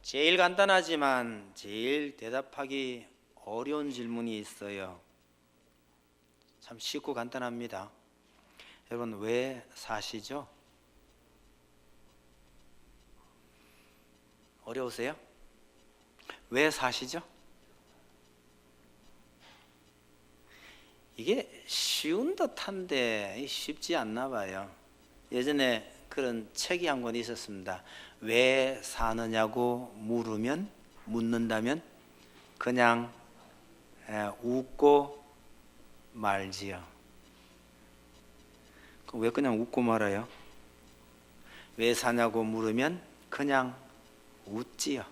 제일 간단하지만 제일 대답하기 어려운 질문이 있어요. 참 쉽고 간단합니다. 여러분, 왜 사시죠? 어려우세요? 왜 사시죠? 이게 쉬운 듯한데 쉽지 않나 봐요. 예전에 그런 책이 한 권 있었습니다. 왜 사느냐고 묻는다면 그냥 웃고 말지요. 왜 그냥 웃고 말아요? 왜 사냐고 물으면 그냥 웃지요.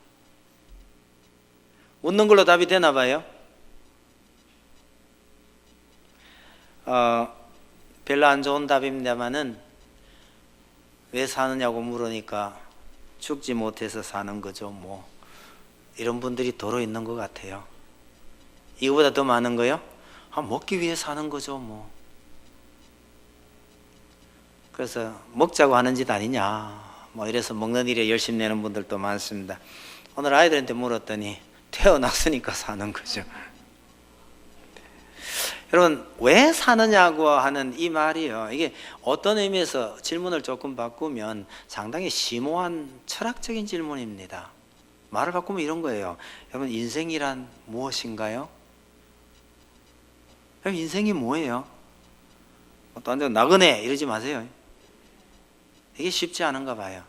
웃는 걸로 답이 되나 봐요. 별로 안 좋은 답입니다만은 왜 사느냐고 물으니까 죽지 못해서 사는 거죠. 뭐 이런 분들이 도로 있는 것 같아요. 이거보다 더 많은 거요? 먹기 위해 사는 거죠. 뭐 그래서 먹자고 하는 짓 아니냐, 뭐 이래서 먹는 일에 열심 내는 분들도 많습니다. 오늘 아이들한테 물었더니 태어났으니까 사는 거죠. 여러분, 왜 사느냐고 하는 이 말이요, 이게 어떤 의미에서 질문을 조금 바꾸면 상당히 심오한 철학적인 질문입니다. 말을 바꾸면 이런 거예요. 여러분, 인생이란 무엇인가요? 여러분, 인생이 뭐예요? 또 앉아 나그네 이러지 마세요. 이게 쉽지 않은가 봐요.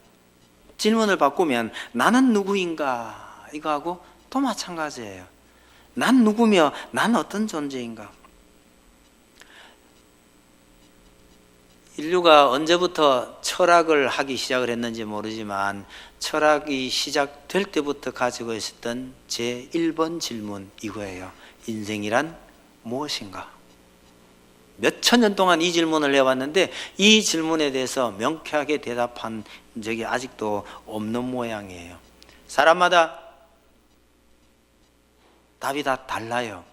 질문을 바꾸면 나는 누구인가 이거하고 또 마찬가지예요. 난 누구며 난 어떤 존재인가. 인류가 언제부터 철학을 하기 시작을 했는지 모르지만 철학이 시작될 때부터 가지고 있었던 제1번 질문 이거예요. 인생이란 무엇인가? 몇천 년 동안 이 질문을 해왔는데 이 질문에 대해서 명쾌하게 대답한 적이 아직도 없는 모양이에요. 사람마다 답이 다 달라요.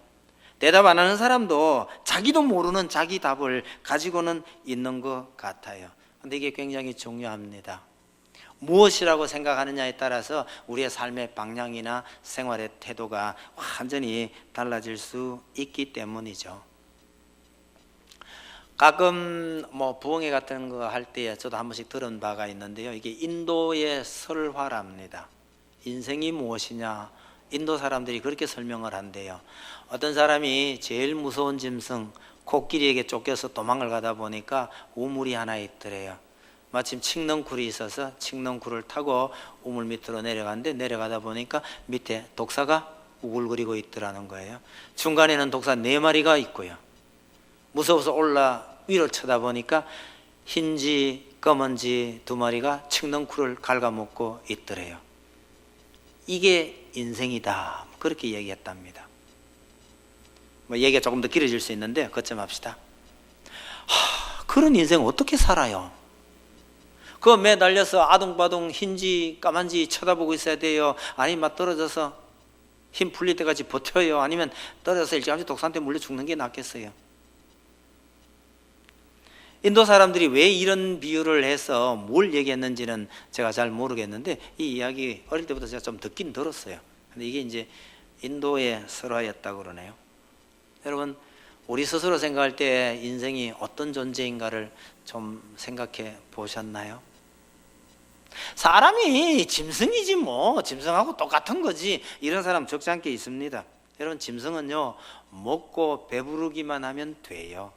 대답 안 하는 사람도 자기도 모르는 자기 답을 가지고는 있는 것 같아요. 근데 이게 굉장히 중요합니다. 무엇이라고 생각하느냐에 따라서 우리의 삶의 방향이나 생활의 태도가 완전히 달라질 수 있기 때문이죠. 가끔 부흥회 같은 거 할 때 저도 한 번씩 들은 바가 있는데요. 이게 인도의 설화랍니다. 인생이 무엇이냐? 인도 사람들이 그렇게 설명을 한대요. 어떤 사람이 제일 무서운 짐승 코끼리에게 쫓겨서 도망을 가다 보니까 우물이 하나 있더래요. 마침 칡넝쿨이 있어서 칡넝쿨을 타고 우물 밑으로 내려갔는데 내려가다 보니까 밑에 독사가 우글거리고 있더라는 거예요. 중간에는 독사 4마리가 있고요. 무서워서 올라 위로 쳐다보니까 흰지 검은지 2마리가 칡넝쿨을 갉아먹고 있더래요. 이게 인생이다, 그렇게 얘기했답니다. 얘기가 조금 더 길어질 수 있는데 거점합시다. 그런 인생 어떻게 살아요? 그거 매달려서 아둥바둥 흰지 까만지 쳐다보고 있어야 돼요? 아니면 떨어져서 힘 풀릴 때까지 버텨요? 아니면 떨어져서 일찌감치 독사한테 물려 죽는 게 낫겠어요? 인도 사람들이 왜 이런 비유를 해서 뭘 얘기했는지는 제가 잘 모르겠는데 이 이야기 어릴 때부터 제가 좀 듣긴 들었어요. 근데 이게 이제 인도의 설화였다고 그러네요. 여러분, 우리 스스로 생각할 때 인생이 어떤 존재인가를 좀 생각해 보셨나요? 사람이 짐승이지 뭐, 짐승하고 똑같은 거지, 이런 사람 적지 않게 있습니다. 여러분, 짐승은요 먹고 배부르기만 하면 돼요.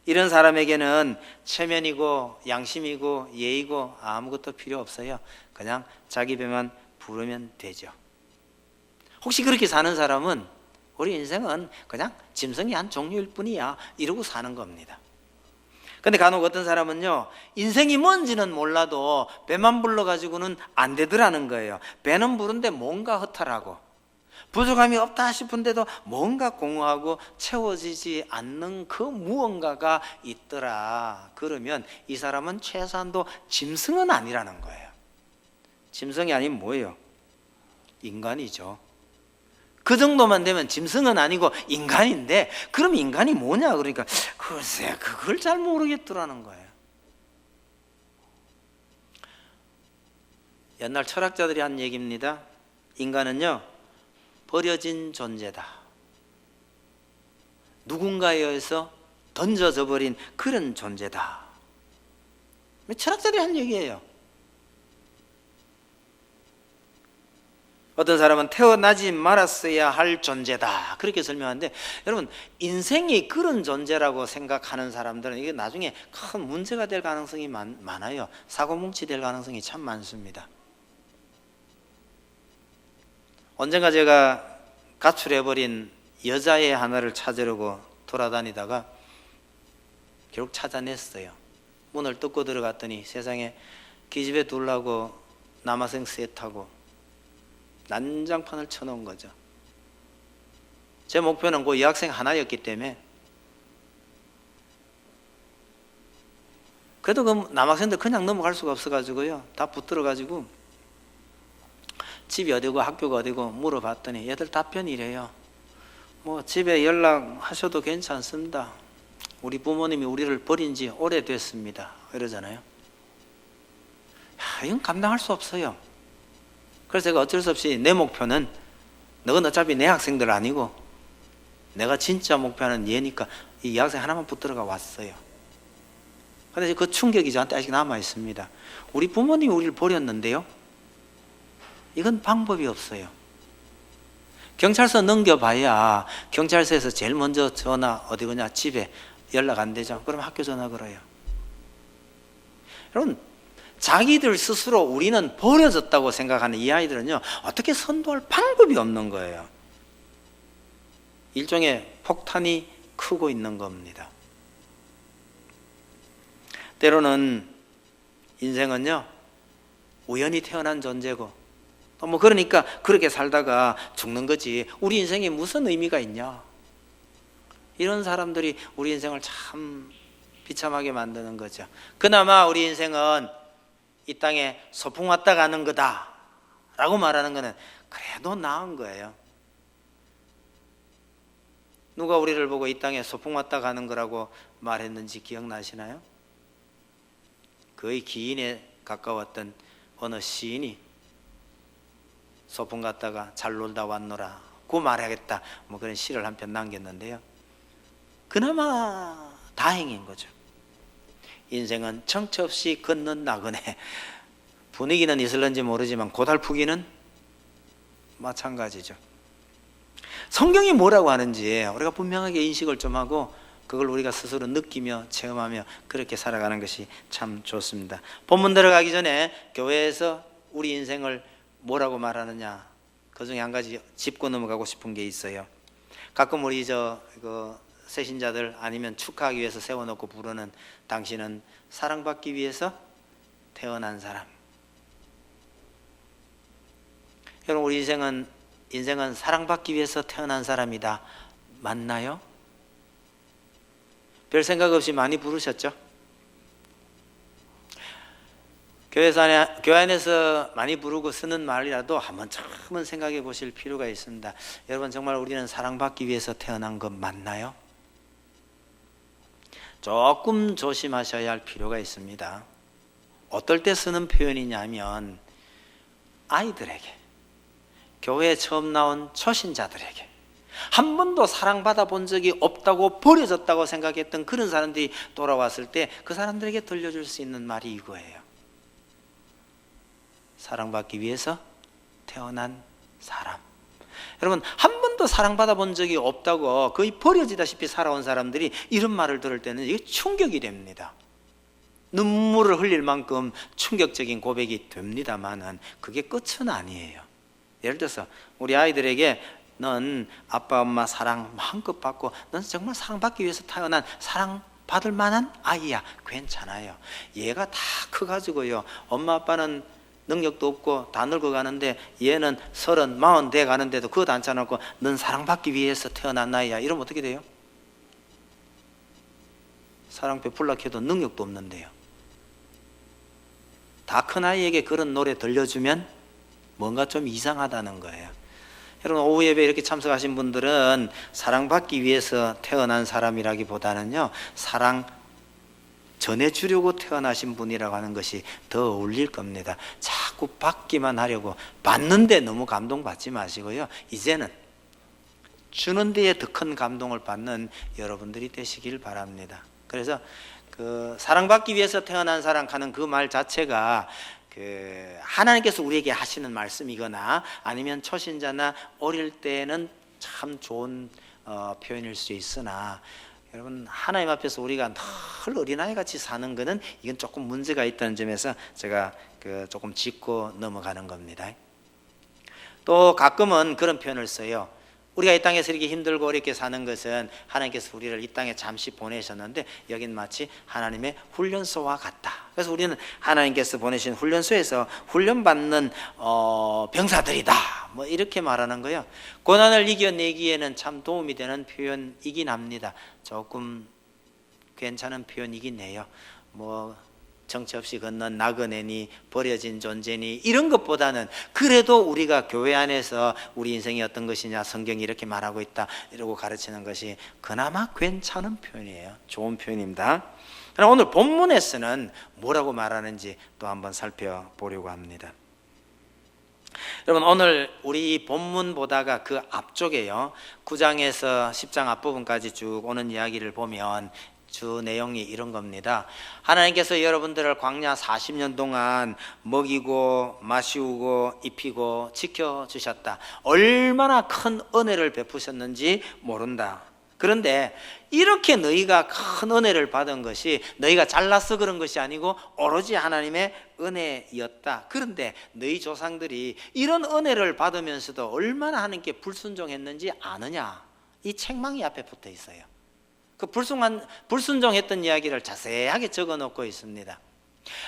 이런 사람에게는 체면이고 양심이고 예의고 아무것도 필요 없어요. 그냥 자기 배만 부르면 되죠. 혹시 그렇게 사는 사람은 우리 인생은 그냥 짐승이 한 종류일 뿐이야 이러고 사는 겁니다. 근데 간혹 어떤 사람은요, 인생이 뭔지는 몰라도 배만 불러가지고는 안 되더라는 거예요. 배는 부른데 뭔가 허탈하고 부족함이 없다 싶은데도 뭔가 공허하고 채워지지 않는 그 무언가가 있더라. 그러면 이 사람은 최소한도 짐승은 아니라는 거예요. 짐승이 아니면 뭐예요? 인간이죠. 그 정도만 되면 짐승은 아니고 인간인데, 그럼 인간이 뭐냐? 그러니까 글쎄 그걸 잘 모르겠더라는 거예요. 옛날 철학자들이 한 얘기입니다. 인간은요, 버려진 존재다. 누군가에 의해서 던져져 버린 그런 존재다. 철학자들이 한 얘기예요. 어떤 사람은 태어나지 말았어야 할 존재다, 그렇게 설명하는데, 여러분, 인생이 그런 존재라고 생각하는 사람들은 이게 나중에 큰 문제가 될 가능성이 많아요. 사고뭉치 될 가능성이 참 많습니다. 언젠가 제가 가출해버린 여자애 하나를 찾으려고 돌아다니다가 결국 찾아냈어요. 문을 뜯고 들어갔더니 세상에 기집애 둘하고 남아생 셋하고 난장판을 쳐놓은 거죠. 제 목표는 그 여학생 하나였기 때문에, 그래도 그 남학생들 그냥 넘어갈 수가 없어가지고요, 다 붙들어가지고 집이 어디고 학교가 어디고 물어봤더니 얘들 답변이 이래요. 뭐 집에 연락하셔도 괜찮습니다. 우리 부모님이 우리를 버린 지 오래됐습니다, 이러잖아요. 이건 감당할 수 없어요. 그래서 제가 어쩔 수 없이 내 목표는, 너는 어차피 내 학생들 아니고 내가 진짜 목표는 얘니까 이 여학생 하나만 붙들어가 왔어요. 그런데 그 충격이 저한테 아직 남아 있습니다. 우리 부모님이 우리를 버렸는데요, 이건 방법이 없어요. 경찰서 넘겨봐야 경찰서에서 제일 먼저 전화 어디 그냐, 집에 연락 안 되죠. 그럼 학교 전화 걸어요. 여러분, 자기들 스스로 우리는 버려졌다고 생각하는 이 아이들은요, 어떻게 선도할 방법이 없는 거예요. 일종의 폭탄이 크고 있는 겁니다. 때로는 인생은요, 우연히 태어난 존재고, 또 뭐 그러니까 그렇게 살다가 죽는 거지, 우리 인생에 무슨 의미가 있냐, 이런 사람들이 우리 인생을 참 비참하게 만드는 거죠. 그나마 우리 인생은 이 땅에 소풍 왔다 가는 거다 라고 말하는 거는 그래도 나은 거예요. 누가 우리를 보고 이 땅에 소풍 왔다 가는 거라고 말했는지 기억나시나요? 거의 기인에 가까웠던 어느 시인이 소풍 갔다가 잘 놀다 왔노라 고 말하겠다, 뭐 그런 시를 한 편 남겼는데요, 그나마 다행인 거죠. 인생은 정처 없이 걷는 나그네. 분위기는 있을런지 모르지만 고달프기는 마찬가지죠. 성경이 뭐라고 하는지 우리가 분명하게 인식을 좀 하고 그걸 우리가 스스로 느끼며 체험하며 그렇게 살아가는 것이 참 좋습니다. 본문 들어가기 전에 교회에서 우리 인생을 뭐라고 말하느냐, 그 중에 한 가지 짚고 넘어가고 싶은 게 있어요. 가끔 우리 새신자들 아니면 축하하기 위해서 세워놓고 부르는, 당신은 사랑받기 위해서 태어난 사람. 여러분, 우리 인생은 사랑받기 위해서 태어난 사람이다, 맞나요? 별 생각 없이 많이 부르셨죠? 교회 안에서 많이 부르고 쓰는 말이라도 한번 생각해 보실 필요가 있습니다. 여러분, 정말 우리는 사랑받기 위해서 태어난 것 맞나요? 조금 조심하셔야 할 필요가 있습니다. 어떨 때 쓰는 표현이냐면, 아이들에게, 교회에 처음 나온 초신자들에게, 한 번도 사랑받아 본 적이 없다고 버려졌다고 생각했던 그런 사람들이 돌아왔을 때 그 사람들에게 들려줄 수 있는 말이 이거예요. 사랑받기 위해서 태어난 사람. 여러분, 한 번도 사랑받아 본 적이 없다고 거의 버려지다시피 살아온 사람들이 이런 말을 들을 때는 이게 충격이 됩니다. 눈물을 흘릴 만큼 충격적인 고백이 됩니다만은 그게 끝은 아니에요. 예를 들어서 우리 아이들에게, 넌 아빠 엄마 사랑 마음껏 받고 넌 정말 사랑받기 위해서 태어난 사랑받을 만한 아이야, 괜찮아요. 얘가 다 커가지고요, 엄마 아빠는 능력도 없고 다 늙어가는데 얘는 30, 40 돼 가는데도 그것도 안 차놓고 넌 사랑받기 위해서 태어난 아이야, 이러면 어떻게 돼요? 사랑 베풀라 해도 능력도 없는데요. 다 큰 아이에게 그런 노래 들려주면 뭔가 좀 이상하다는 거예요. 여러분, 오후 예배 이렇게 참석하신 분들은 사랑받기 위해서 태어난 사람이라기보다는요, 사랑 전해주려고 태어나신 분이라고 하는 것이 더 어울릴 겁니다. 자꾸 자꾸 받기만 하려고, 받는데 너무 감동받지 마시고요, 이제는 주는 데에 더 큰 감동을 받는 여러분들이 되시길 바랍니다. 그래서 그 사랑받기 위해서 태어난 사람 하는 그 말 자체가 하나님께서 우리에게 하시는 말씀이거나 아니면 초신자나 어릴 때는 참 좋은 표현일 수 있으나, 여러분 하나님 앞에서 우리가 늘 어린아이같이 사는 것은 이건 조금 문제가 있다는 점에서 제가 조금 짚고 넘어가는 겁니다. 또 가끔은 그런 표현을 써요. 우리가 이 땅에서 이렇게 힘들고 어렵게 사는 것은 하나님께서 우리를 이 땅에 잠시 보내셨는데 여긴 마치 하나님의 훈련소와 같다. 그래서 우리는 하나님께서 보내신 훈련소에서 훈련받는 병사들이다, 뭐 이렇게 말하는 거예요. 고난을 이겨내기에는 참 도움이 되는 표현이긴 합니다. 조금 괜찮은 표현이긴 해요. 뭐 정처 없이 건넌 나그네니 버려진 존재니 이런 것보다는 그래도 우리가 교회 안에서 우리 인생이 어떤 것이냐, 성경이 이렇게 말하고 있다 이러고 가르치는 것이 그나마 괜찮은 표현이에요. 좋은 표현입니다. 그럼 오늘 본문에서는 뭐라고 말하는지 또 한번 살펴보려고 합니다. 여러분 오늘 우리 본문 보다가 그 앞쪽에요, 9장에서 10장 앞부분까지 쭉 오는 이야기를 보면 주 내용이 이런 겁니다. 하나님께서 여러분들을 광야 40년 동안 먹이고 마시우고 입히고 지켜주셨다. 얼마나 큰 은혜를 베푸셨는지 모른다. 그런데 이렇게 너희가 큰 은혜를 받은 것이 너희가 잘나서 그런 것이 아니고 오로지 하나님의 은혜였다. 그런데 너희 조상들이 이런 은혜를 받으면서도 얼마나 하나님께 불순종했는지 아느냐? 이 책망이 앞에 붙어 있어요. 그 불순종했던 이야기를 자세하게 적어놓고 있습니다.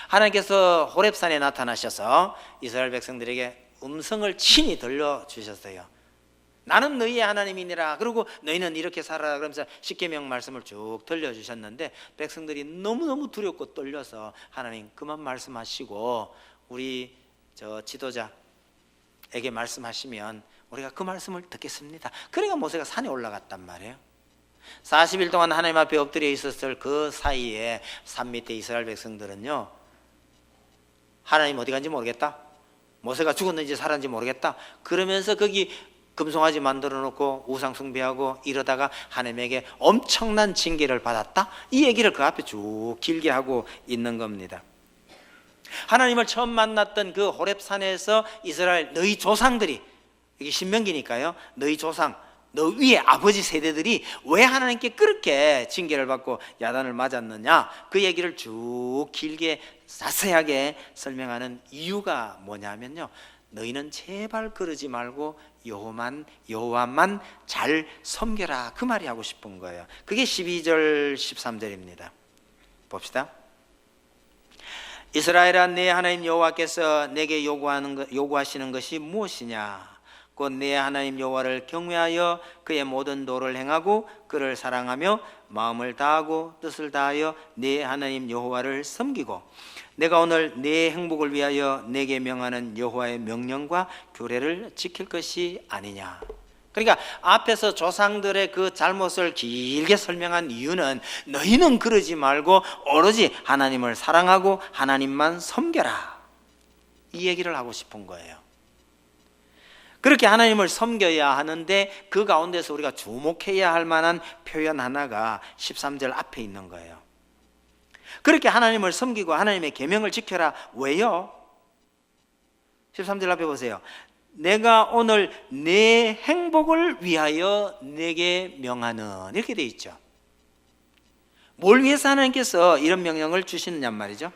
하나님께서 호렙산에 나타나셔서 이스라엘 백성들에게 음성을 친히 들려주셨어요. 나는 너희의 하나님이니라. 그리고 너희는 이렇게 살아라. 그러면서 십계명 말씀을 쭉 들려주셨는데 백성들이 너무너무 두렵고 떨려서 하나님 그만 말씀하시고 우리 지도자에게 말씀하시면 우리가 그 말씀을 듣겠습니다. 그러니까 모세가 산에 올라갔단 말이에요. 40일 동안 하나님 앞에 엎드려 있었을 그 사이에 산 밑에 이스라엘 백성들은요, 하나님 어디 간지 모르겠다, 모세가 죽었는지 살았는지 모르겠다 그러면서 거기 금송아지 만들어 놓고 우상 숭배하고 이러다가 하나님에게 엄청난 징계를 받았다, 이 얘기를 그 앞에 쭉 길게 하고 있는 겁니다. 하나님을 처음 만났던 그 호렙산에서 이스라엘 너희 조상들이, 이게 신명기니까요, 너희 조상 너 위에 아버지 세대들이 왜 하나님께 그렇게 징계를 받고 야단을 맞았느냐, 그 얘기를 쭉 길게 자세하게 설명하는 이유가 뭐냐면요, 너희는 제발 그러지 말고 여호와만 잘 섬겨라, 그 말이 하고 싶은 거예요. 그게 12절 13절입니다 봅시다. 이스라엘아, 내 하나님 여호와께서 내게 요구하시는 것이 무엇이냐? 곧 내 하나님 여호와를 경외하여 그의 모든 도를 행하고 그를 사랑하며 마음을 다하고 뜻을 다하여 내 하나님 여호와를 섬기고 내가 오늘 내 행복을 위하여 내게 명하는 여호와의 명령과 규례를 지킬 것이 아니냐. 그러니까 앞에서 조상들의 그 잘못을 길게 설명한 이유는 너희는 그러지 말고 오로지 하나님을 사랑하고 하나님만 섬겨라, 이 얘기를 하고 싶은 거예요. 그렇게 하나님을 섬겨야 하는데 그 가운데서 우리가 주목해야 할 만한 표현 하나가 13절 앞에 있는 거예요. 그렇게 하나님을 섬기고 하나님의 계명을 지켜라. 왜요? 13절 앞에 보세요. 내가 오늘 내 행복을 위하여 내게 명하는, 이렇게 돼 있죠. 뭘 위해서 하나님께서 이런 명령을 주시느냐 말이죠.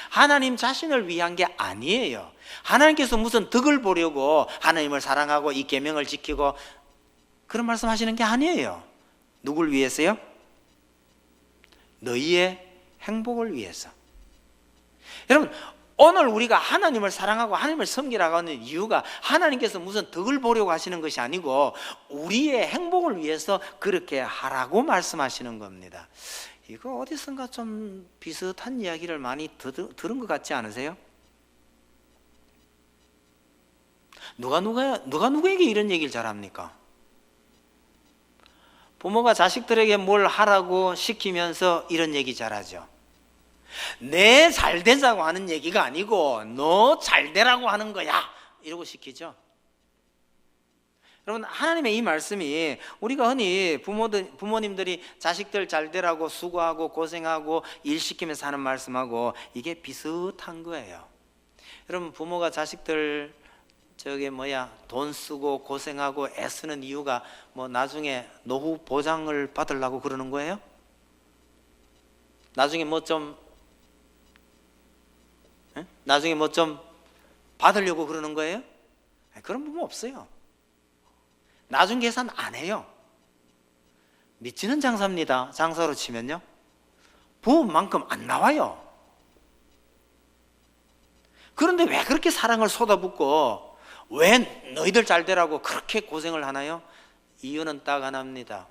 하나님 자신을 위한 게 아니에요. 하나님께서 무슨 덕을 보려고 하나님을 사랑하고 이 계명을 지키고 그런 말씀하시는 게 아니에요. 누굴 위해서요? 너희의 행복을 위해서. 여러분, 오늘 우리가 하나님을 사랑하고 하나님을 섬기라고 하는 이유가 하나님께서 무슨 덕을 보려고 하시는 것이 아니고 우리의 행복을 위해서 그렇게 하라고 말씀하시는 겁니다. 이거 어디선가 좀 비슷한 이야기를 많이 들은 것 같지 않으세요? 누가 누구에게 이런 얘기를 잘합니까? 부모가 자식들에게 뭘 하라고 시키면서 이런 얘기 잘하죠. 내 잘 되자고 하는 얘기가 아니고 너 잘 되라고 하는 거야, 이러고 시키죠. 여러분, 하나님의 이 말씀이 우리가 흔히 부모님들이 자식들 잘 되라고 수고하고 고생하고 일 시키면서 하는 말씀하고 이게 비슷한 거예요. 여러분, 부모가 자식들 돈 쓰고 고생하고 애쓰는 이유가 뭐 나중에 노후 보장을 받으려고 그러는 거예요? 나중에 뭐 좀 받으려고 그러는 거예요? 그런 부모 없어요. 나중 계산 안 해요. 미치는 장사입니다. 장사로 치면요, 부모만큼 안 나와요. 그런데 왜 그렇게 사랑을 쏟아붓고 왜 너희들 잘 되라고 그렇게 고생을 하나요? 이유는 딱 하나입니다.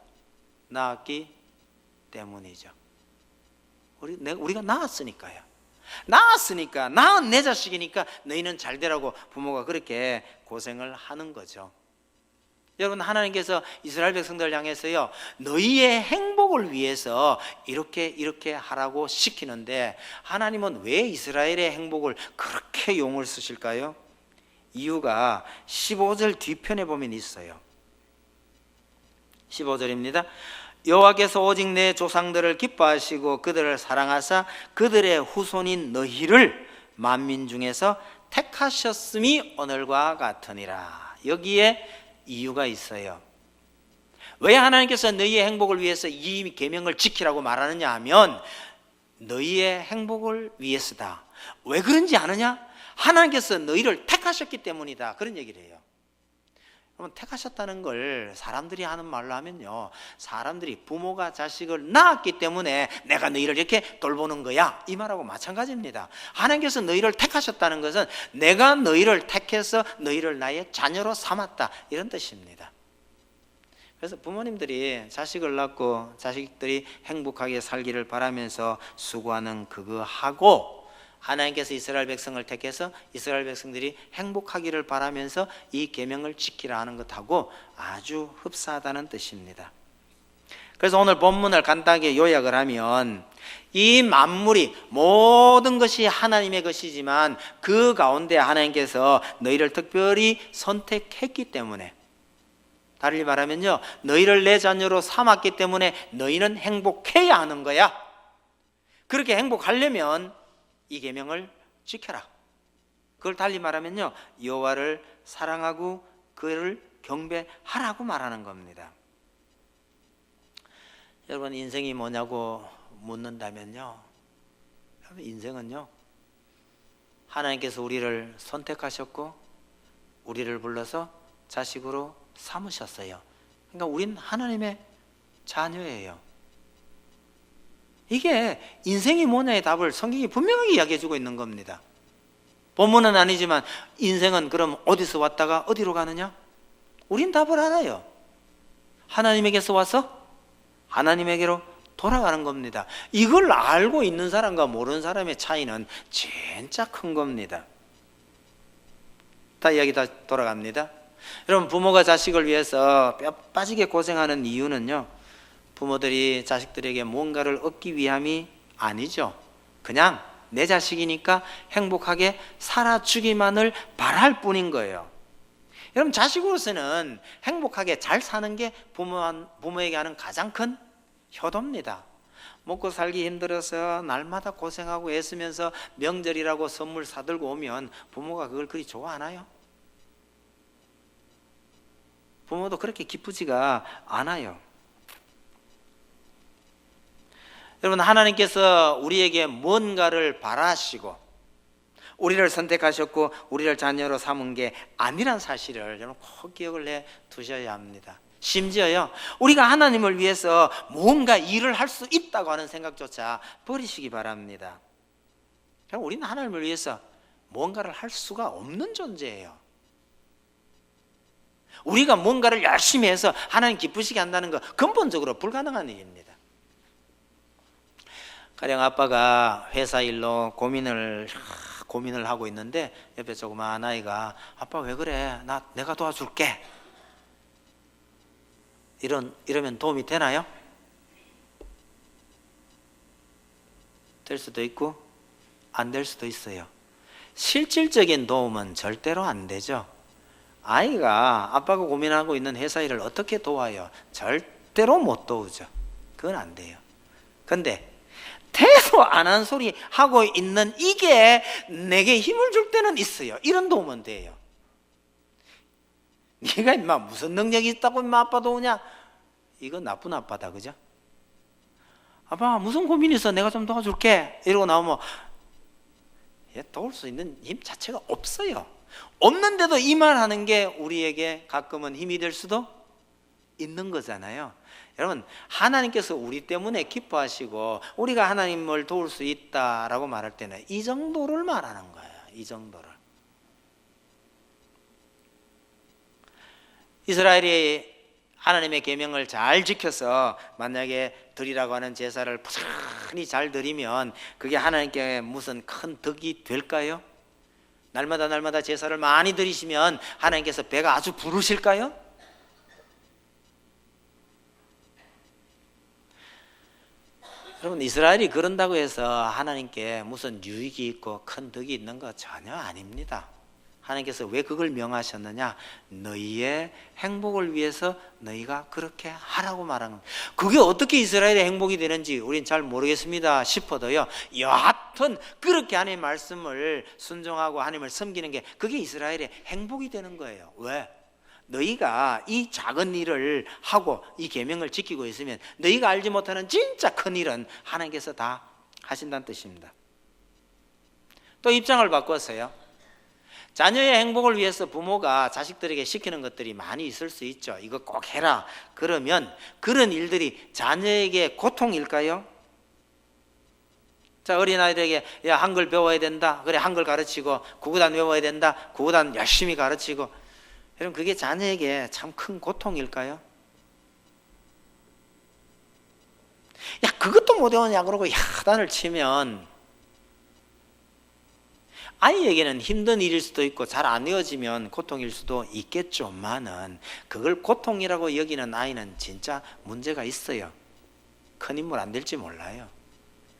낳았기 때문이죠. 우리가 낳았으니까요. 낳은 내 자식이니까 너희는 잘 되라고 부모가 그렇게 고생을 하는 거죠. 여러분, 하나님께서 이스라엘 백성들을 향해서요, 너희의 행복을 위해서 이렇게 하라고 시키는데, 하나님은 왜 이스라엘의 행복을 그렇게 용을 쓰실까요? 이유가 15절 뒤편에 보면 있어요. 15절입니다. 여호와께서 오직 내 조상들을 기뻐하시고 그들을 사랑하사 그들의 후손인 너희를 만민 중에서 택하셨음이 오늘과 같으니라. 여기에 이유가 있어요. 왜 하나님께서 너희의 행복을 위해서 이 계명을 지키라고 말하느냐 하면 너희의 행복을 위해서다. 왜 그런지 아느냐? 하나님께서 너희를 택하셨기 때문이다, 그런 얘기를 해요. 여러분, 택하셨다는 걸 사람들이 하는 말로 하면요, 사람들이 부모가 자식을 낳았기 때문에 내가 너희를 이렇게 돌보는 거야, 이 말하고 마찬가지입니다. 하나님께서 너희를 택하셨다는 것은 내가 너희를 택해서 너희를 나의 자녀로 삼았다, 이런 뜻입니다. 그래서 부모님들이 자식을 낳고 자식들이 행복하게 살기를 바라면서 수고하는 그거 하고, 하나님께서 이스라엘 백성을 택해서 이스라엘 백성들이 행복하기를 바라면서 이 계명을 지키라 하는 것하고 아주 흡사하다는 뜻입니다. 그래서 오늘 본문을 간단하게 요약을 하면, 이 만물이 모든 것이 하나님의 것이지만 그 가운데 하나님께서 너희를 특별히 선택했기 때문에, 다르게 말하면요, 너희를 내 자녀로 삼았기 때문에 너희는 행복해야 하는 거야. 그렇게 행복하려면 이 계명을 지켜라. 그걸 달리 말하면요, 여호와를 사랑하고 그를 경배하라고 말하는 겁니다. 여러분, 인생이 뭐냐고 묻는다면요, 인생은요, 하나님께서 우리를 선택하셨고 우리를 불러서 자식으로 삼으셨어요. 그러니까 우린 하나님의 자녀예요. 이게 인생이 뭐냐의 답을 성경이 분명하게 이야기해주고 있는 겁니다. 본문은 아니지만 인생은 그럼 어디서 왔다가 어디로 가느냐? 우린 답을 알아요. 하나님에게서 와서 하나님에게로 돌아가는 겁니다. 이걸 알고 있는 사람과 모르는 사람의 차이는 진짜 큰 겁니다. 이야기 다 돌아갑니다. 여러분, 부모가 자식을 위해서 뼈 빠지게 고생하는 이유는요, 부모들이 자식들에게 뭔가를 얻기 위함이 아니죠. 그냥 내 자식이니까 행복하게 살아주기만을 바랄 뿐인 거예요. 여러분, 자식으로서는 행복하게 잘 사는 게 부모에게 하는 가장 큰 효도입니다. 먹고 살기 힘들어서 날마다 고생하고 애쓰면서 명절이라고 선물 사들고 오면 부모가 그걸 그리 좋아하나요? 부모도 그렇게 기쁘지가 않아요. 여러분, 하나님께서 우리에게 뭔가를 바라시고 우리를 선택하셨고 우리를 자녀로 삼은 게 아니란 사실을 여러분 꼭 기억을 해 두셔야 합니다. 심지어요, 우리가 하나님을 위해서 뭔가 일을 할 수 있다고 하는 생각조차 버리시기 바랍니다. 우리는 하나님을 위해서 뭔가를 할 수가 없는 존재예요. 우리가 뭔가를 열심히 해서 하나님 기쁘시게 한다는 거 근본적으로 불가능한 일입니다. 가령 아빠가 회사 일로 고민을 하고 있는데 옆에 조그마한 아이가 아빠 왜 그래? 내가 도와줄게. 이러면 도움이 되나요? 될 수도 있고 안 될 수도 있어요. 실질적인 도움은 절대로 안 되죠. 아이가 아빠가 고민하고 있는 회사 일을 어떻게 도와요? 절대로 못 도우죠. 그건 안 돼요. 근데 대소 안 한 소리 하고 있는 이게 내게 힘을 줄 때는 있어요. 이런 도움은 돼요. 네가 임마 무슨 능력이 있다고 임마 아빠 도우냐? 이건 나쁜 아빠다, 그죠? 아빠 무슨 고민이 있어? 내가 좀 도와줄게. 이러고 나오면 얘 도울 수 있는 힘 자체가 없어요. 없는데도 이 말 하는 게 우리에게 가끔은 힘이 될 수도 있는 거잖아요. 여러분, 하나님께서 우리 때문에 기뻐하시고 우리가 하나님을 도울 수 있다라고 말할 때는 이 정도를 말하는 거예요. 이 정도를. 이스라엘이 하나님의 계명을 잘 지켜서 만약에 드리라고 하는 제사를 부지런히 잘 드리면 그게 하나님께 무슨 큰 덕이 될까요? 날마다 제사를 많이 드리시면 하나님께서 배가 아주 부르실까요? 여러분, 이스라엘이 그런다고 해서 하나님께 무슨 유익이 있고 큰 덕이 있는 거 전혀 아닙니다. 하나님께서 왜 그걸 명하셨느냐? 너희의 행복을 위해서 너희가 그렇게 하라고 말하는 겁니다. 그게 어떻게 이스라엘의 행복이 되는지 우린 잘 모르겠습니다 싶어도요, 여하튼 그렇게 하나님의 말씀을 순종하고 하나님을 섬기는 게 그게 이스라엘의 행복이 되는 거예요. 왜? 너희가 이 작은 일을 하고 이 계명을 지키고 있으면 너희가 알지 못하는 진짜 큰 일은 하나님께서 다 하신다는 뜻입니다. 또 입장을 바꿨어요. 자녀의 행복을 위해서 부모가 자식들에게 시키는 것들이 많이 있을 수 있죠. 이거 꼭 해라. 그러면 그런 일들이 자녀에게 고통일까요? 자, 어린아이들에게 야, 한글 배워야 된다. 그래, 한글 가르치고 구구단 외워야 된다. 구구단 열심히 가르치고. 여러분, 그게 자녀에게 참 큰 고통일까요? 야, 그것도 못 외우냐 그러고 야단을 치면 아이에게는 힘든 일일 수도 있고 잘 안 외워지면 고통일 수도 있겠지만은 그걸 고통이라고 여기는 아이는 진짜 문제가 있어요. 큰 인물 안 될지 몰라요.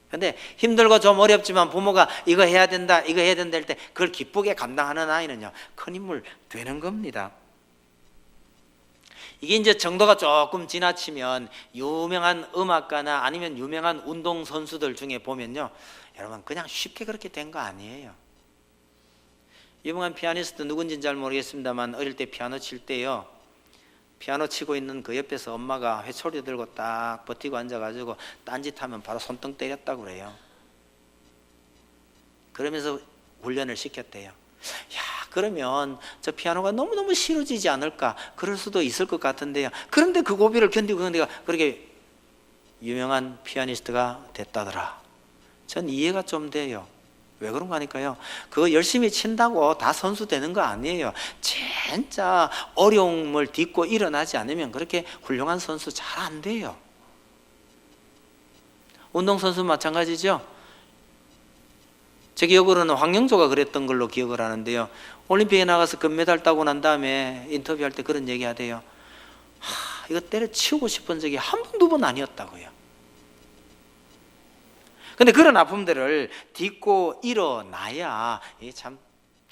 근데 힘들고 좀 어렵지만 부모가 이거 해야 된다 할 때 그걸 기쁘게 감당하는 아이는요, 큰 인물 되는 겁니다. 이게 이제 정도가 조금 지나치면 유명한 음악가나 아니면 유명한 운동선수들 중에 보면요, 여러분 그냥 쉽게 그렇게 된 거 아니에요. 유명한 피아니스트 누군지는 잘 모르겠습니다만 어릴 때 피아노 칠 때요, 피아노 치고 있는 그 옆에서 엄마가 회초리 들고 딱 버티고 앉아가지고 딴짓하면 바로 손등 때렸다고 그래요. 그러면서 훈련을 시켰대요. 야, 그러면 저 피아노가 너무너무 싫어지지 않을까, 그럴 수도 있을 것 같은데요. 그런데 그 고비를 견디고 그런데가 그렇게 유명한 피아니스트가 됐다더라. 전 이해가 좀 돼요. 왜 그런가 하니까요, 그거 열심히 친다고 다 선수 되는 거 아니에요. 진짜 어려움을 딛고 일어나지 않으면 그렇게 훌륭한 선수 잘 안 돼요. 운동선수 마찬가지죠. 제 기억으로는 황영조가 그랬던 걸로 기억을 하는데요, 올림픽에 나가서 금메달 따고 난 다음에 인터뷰할 때 그런 얘기 하대요. 이거 때려치우고 싶은 적이 한 번, 두 번 아니었다고요. 근데 그런 아픔들을 딛고 일어나야 참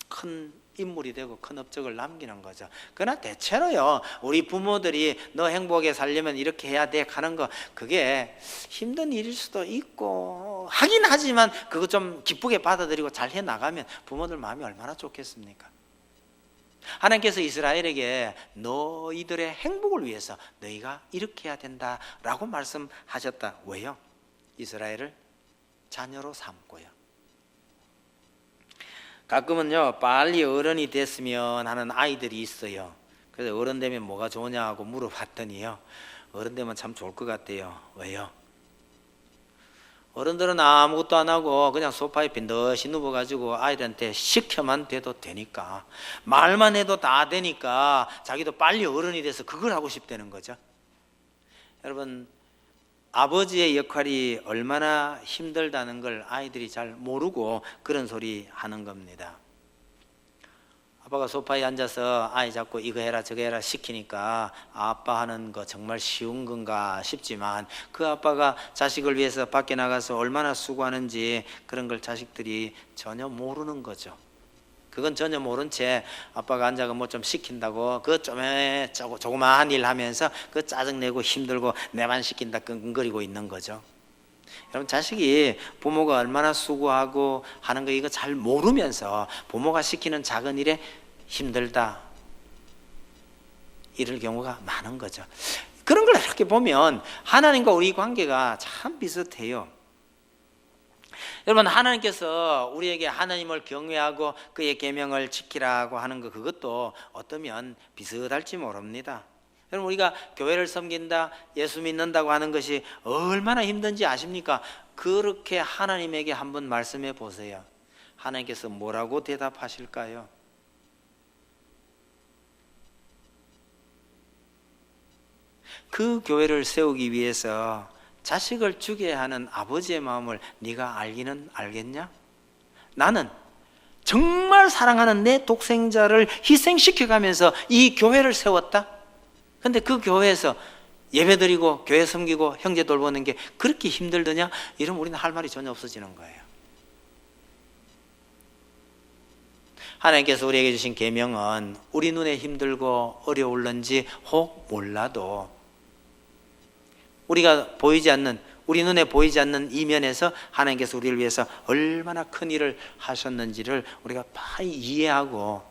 큰 인물이 되고 큰 업적을 남기는 거죠. 그러나 대체로요, 우리 부모들이 너 행복하게 살려면 이렇게 해야 돼 하는 거, 그게 힘든 일일 수도 있고 하긴 하지만 그거 좀 기쁘게 받아들이고 잘 해나가면 부모들 마음이 얼마나 좋겠습니까? 하나님께서 이스라엘에게 너희들의 행복을 위해서 너희가 이렇게 해야 된다라고 말씀하셨다. 왜요? 이스라엘을 자녀로 삼고요. 가끔은요, 빨리 어른이 됐으면 하는 아이들이 있어요. 그래서 어른 되면 뭐가 좋으냐 하고 물어봤더니요, 어른 되면 참 좋을 것 같대요. 왜요? 어른들은 아무것도 안 하고 그냥 소파에 빈듯이 누워가지고 아이들한테 시켜만 돼도 되니까, 말만 해도 다 되니까 자기도 빨리 어른이 돼서 그걸 하고 싶다는 거죠. 여러분, 아버지의 역할이 얼마나 힘들다는 걸 아이들이 잘 모르고 그런 소리 하는 겁니다. 아빠가 소파에 앉아서 아이 자꾸 이거 해라 저거 해라 시키니까 아빠 하는 거 정말 쉬운 건가 싶지만 그 아빠가 자식을 위해서 밖에 나가서 얼마나 수고하는지 그런 걸 자식들이 전혀 모르는 거죠. 그건 전혀 모른 채 아빠가 앉아서 뭐 좀 시킨다고 그 조그마한 일 하면서 그 짜증내고 힘들고 내만 시킨다 끙끙거리고 있는 거죠. 여러분, 자식이 부모가 얼마나 수고하고 하는 거 이거 잘 모르면서 부모가 시키는 작은 일에 힘들다 이럴 경우가 많은 거죠. 그런 걸 이렇게 보면 하나님과 우리 관계가 참 비슷해요. 여러분, 하나님께서 우리에게 하나님을 경외하고 그의 계명을 지키라고 하는 거 그것도 어쩌면 비슷할지 모릅니다. 여러분, 우리가 교회를 섬긴다, 예수 믿는다고 하는 것이 얼마나 힘든지 아십니까? 그렇게 하나님에게 한번 말씀해 보세요. 하나님께서 뭐라고 대답하실까요? 그 교회를 세우기 위해서 자식을 주게 하는 아버지의 마음을 네가 알기는 알겠냐? 나는 정말 사랑하는 내 독생자를 희생시켜가면서 이 교회를 세웠다. 근데 그 교회에서 예배드리고 교회 섬기고 형제 돌보는 게 그렇게 힘들더냐? 이러면 우리는 할 말이 전혀 없어지는 거예요. 하나님께서 우리에게 주신 계명은 우리 눈에 힘들고 어려울는지 혹 몰라도 우리가 보이지 않는, 우리 눈에 보이지 않는 이면에서 하나님께서 우리를 위해서 얼마나 큰 일을 하셨는지를 우리가 빨리 이해하고,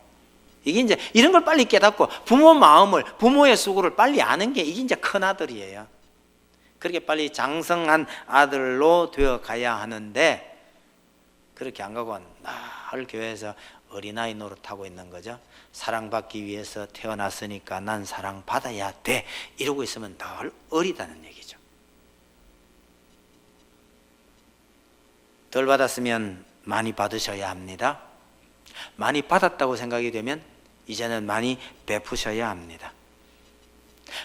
이게 이제 이런 걸 빨리 깨닫고 부모 마음을, 부모의 수고를 빨리 아는 게 이게 이제 큰 아들이에요. 그렇게 빨리 장성한 아들로 되어 가야 하는데 그렇게 안 가고 늘 교회에서 어린아이 노릇하고 있는 거죠. 사랑받기 위해서 태어났으니까 난 사랑받아야 돼 이러고 있으면 늘 어리다는 얘기죠. 덜 받았으면 많이 받으셔야 합니다. 많이 받았다고 생각이 되면 이제는 많이 베푸셔야 합니다.